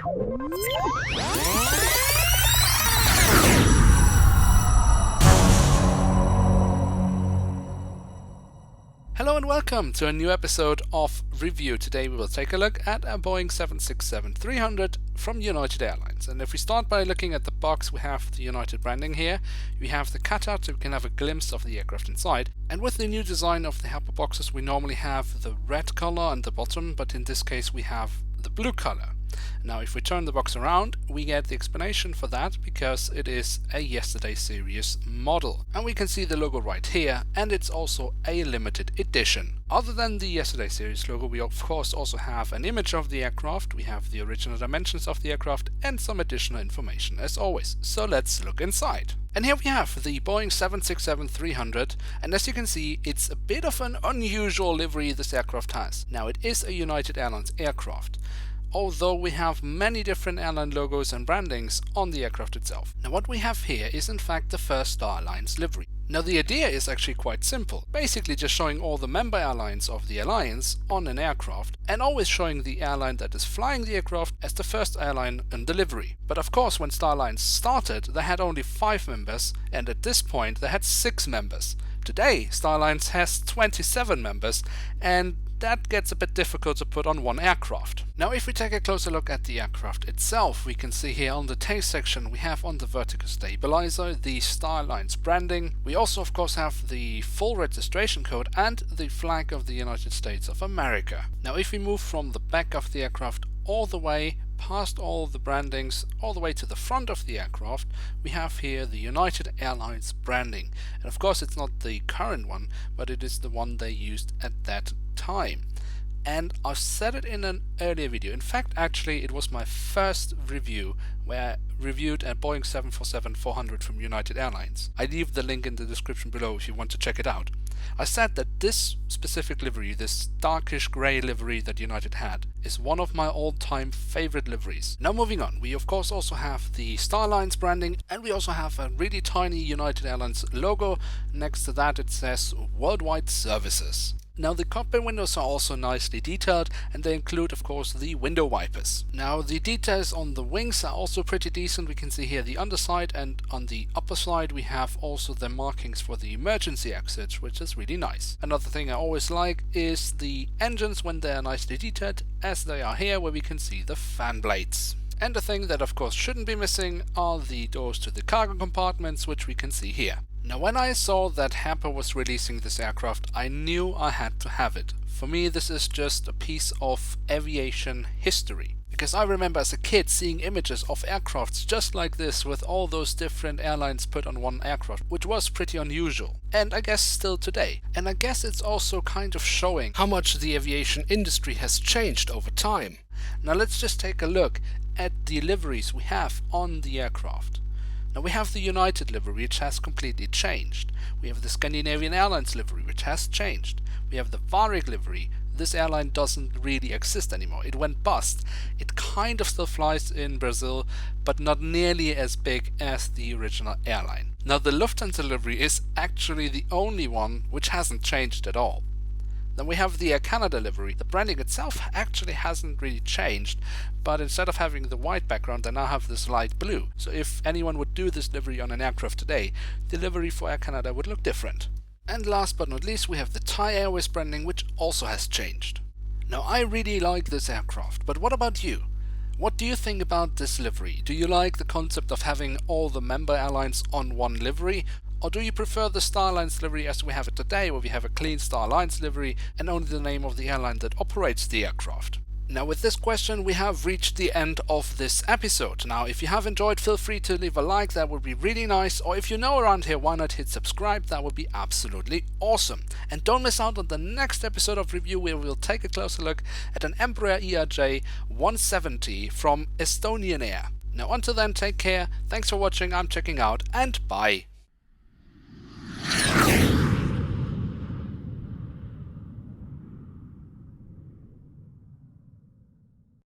Hello and welcome to a new episode of Review. Today we will take a look at a Boeing 767-300 from United Airlines. And if we start by looking at the box, we have the United branding here. We have the cutout so we can have a glimpse of the aircraft inside. And with the new design of the Herpa boxes, we normally have the red color on the bottom, but in this case we have the blue color. Now if we turn the box around, we get the explanation for that because it is a Yesterday Series model. And we can see the logo right here, and it's also a limited edition. Other than the Yesterday Series logo, we of course also have an image of the aircraft, we have the original dimensions of the aircraft, and some additional information as always. So let's look inside. And here we have the Boeing 767-300, and as you can see, it's a bit of an unusual livery this aircraft has. Now it is a United Airlines aircraft, although we have many different airline logos and brandings on the aircraft itself. Now what we have here is in fact the first Star Alliance livery. Now the idea is actually quite simple, basically just showing all the member airlines of the alliance on an aircraft and always showing the airline that is flying the aircraft as the first airline in the livery. But of course when Star Alliance started they had only 5 members, and at this point they had 6 members. Today Star Alliance has 27 members, and that gets a bit difficult to put on one aircraft. Now if we take a closer look at the aircraft itself, we can see here on the tail section we have on the vertical stabilizer the Star Alliance branding. We also of course have the full registration code and the flag of the United States of America. Now if we move from the back of the aircraft all the way past all the brandings, all the way to the front of the aircraft, we have here the United Airlines branding. And of course it's not the current one, but it is the one they used at that time. And I've said it in an earlier video. In fact, actually it was my first review where I reviewed a Boeing 747-400 from United Airlines. I leave the link in the description below if you want to check it out. I said that this specific livery, this darkish grey livery that United had, is one of my all-time favorite liveries. Now moving on, we of course also have the Star Alliance branding, and we also have a really tiny United Airlines logo. Next to that it says Worldwide Services. Now the cockpit windows are also nicely detailed, and they include of course the window wipers. Now the details on the wings are also pretty decent. We can see here the underside, and on the upper side we have also the markings for the emergency exits, which is really nice. Another thing I always like is the engines when they are nicely detailed, as they are here where we can see the fan blades. And the thing that of course shouldn't be missing are the doors to the cargo compartments, which we can see here. Now when I saw that Herpa was releasing this aircraft, I knew I had to have it. For me this is just a piece of aviation history. Because I remember as a kid seeing images of aircrafts just like this with all those different airlines put on one aircraft, which was pretty unusual. And I guess still today. And I guess it's also kind of showing how much the aviation industry has changed over time. Now let's just take a look at the liveries we have on the aircraft. Now we have the United livery, which has completely changed. We have the Scandinavian Airlines livery, which has changed. We have the Varig livery. This airline doesn't really exist anymore. It went bust. It kind of still flies in Brazil, but not nearly as big as the original airline. Now the Lufthansa livery is actually the only one which hasn't changed at all. Then we have the Air Canada livery. The branding itself actually hasn't really changed, but instead of having the white background, they now have this light blue. So if anyone would do this livery on an aircraft today, the livery for Air Canada would look different. And last but not least, we have the Thai Airways branding, which also has changed. Now I really like this aircraft, but what about you? What do you think about this livery? Do you like the concept of having all the member airlines on one livery? Or do you prefer the Star Alliance livery as we have it today, where we have a clean Star Alliance livery and only the name of the airline that operates the aircraft? Now with this question we have reached the end of this episode. Now if you have enjoyed, feel free to leave a like, that would be really nice. Or if you know around here, why not hit subscribe, that would be absolutely awesome. And don't miss out on the next episode of Review, where we'll take a closer look at an Embraer ERJ 170 from Estonian Air. Now until then, take care, thanks for watching, I'm checking out, and bye.